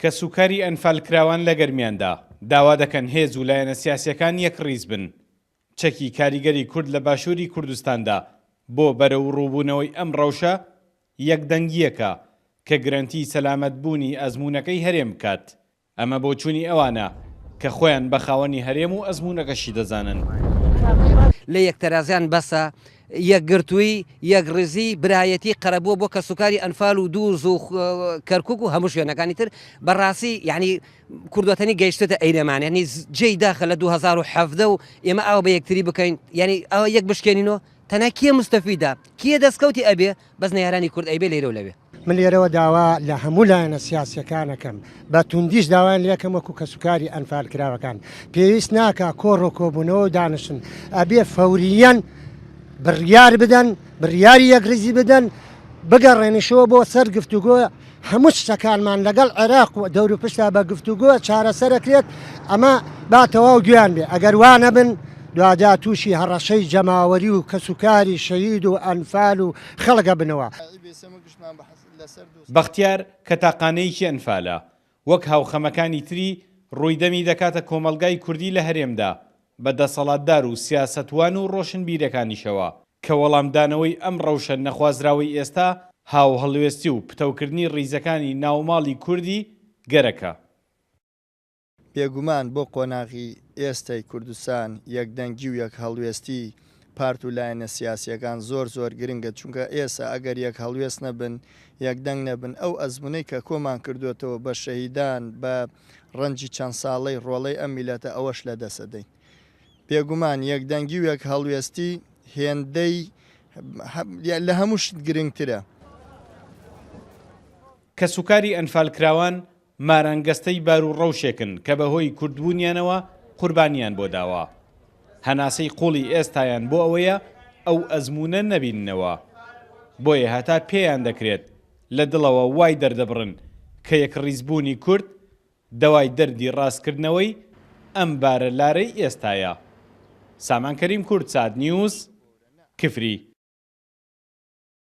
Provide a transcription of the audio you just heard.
کە سوکاری ئەنفالکراوان لە گەرمیاندا داوا دەکەن هێز و لایەنە سیاسیەکان یەکڕیز بن. چەکی کاریگەری کورد لە باشووری کوردستاندا بۆ بەرەو ڕووبوونەوەی ئەم ڕەوشە یەکدەنگیەکە کە گرنتی سەلامەتبوونی ئەزموونەکەی هەرێم بکات. ئەمە بۆ چوونی ئەوانە کە خۆیان بە خاوەنی هەرێم و ئەزموونەکەشی دەزانن. لە یەکتەرازیان بەسە یەکگرتووی یەکڕزی برایەتی قەرەبووە بۆ کە سوکاری ئەنفال و دووز و کەرکک و هەموو شوێنەکانی تر بەڕاستی یعنی کوردوەتەنی گەیشتێتە ئەیرەمان ینی جێی داخە لە 2017 و ئێمە ئەوە بە یەکتری بکەین ینی ئەوە یەک بشکێنینەوە تەنها کێ مستەفیدا کێ دەستکەوتی ئەبێ بەس نەیارانی کورد ئەیبێ لێرە و لەوێ. من لێرەوە داوا لە هەموو لایەنە سیاسیەکانەکەم بە توندیش داوایان لەکەم وەکو کە سوکاری ئەنفال کراوەکان پێویست ناکە کۆڕ کۆبوونەوە و دانیشن ئەبێ فەوریەن بڕیار بدەن بڕیاری یەکڕزی بدەن بگەڕێنیشەوە بۆ سەر گفتوگۆ هەموو شتەکانمان لەگەڵ عێراق و دەور و پشتا بە گفتوگۆ چارەسەرەکرێت ئەمە با تەواو گویان بێ ئەگەر وانە بن دوجا تووشی هەڕەشەی جەماوەری و کە سوکاری شەهید و ئەنفال و خەڵگە بنەوە. بەختیار کە تاقانەیەکی ئەنفالە وەک هاوخەمەکانی تری ڕوویدەمی دەکاتە کۆمەلگای کوردی لە هەرێمدا بە دەسەڵاتدار و سیاسەتوان و ڕۆشنبیرەکانیشەوە کە وەڵامدانەوەی ئەم ڕەوشە نەخوازراوەی ئێستا هاو هەڵوێستی و پتەوکردنی ڕیزەکانی ناوماڵی کوردی گەرەکە. بێگومان بۆ قۆناغی ئێستای کوردستان یەکدەنگی و یەک هەڵوێستی پارت و لایەنە سیاسیەکان زۆر گرنگە چونکە ئێستا ئەگەر یەک هەڵوێست نەبن یەکدەنگ نەبن ئەو ئەزمونەی کە کۆمان کردوێتەوە بە شەهیدان بە ڕەنجی چەند ساڵەی ڕۆڵەی ئەم میلەتە ئەوەش لە دەسەدەین. بێگومان یەکدەنگی و یەک هەڵوێستی هێندەی لە هەموو شت گرنگترە. کە سوکاری ئەنفالکراوان مارانگەستەی بار و ڕەوشێکن کە بەهۆی کوردبوونیانەوە قوربانیان بۆ داوە. هەناسەی قوڵی ئێستایان بۆ ئەوەیە ئەو ئەزمونە نەبیننەوە. بۆیە هەتا پێیان دەکرێت لە دڵەوە وای دەردەبڕن کە یەکڕیزبوونی کورد دەوای دەردی ڕاستکردنەوەی ئەم بارە لارەی ئێستایە. سامان کەریم کورد سات نیوز کفری.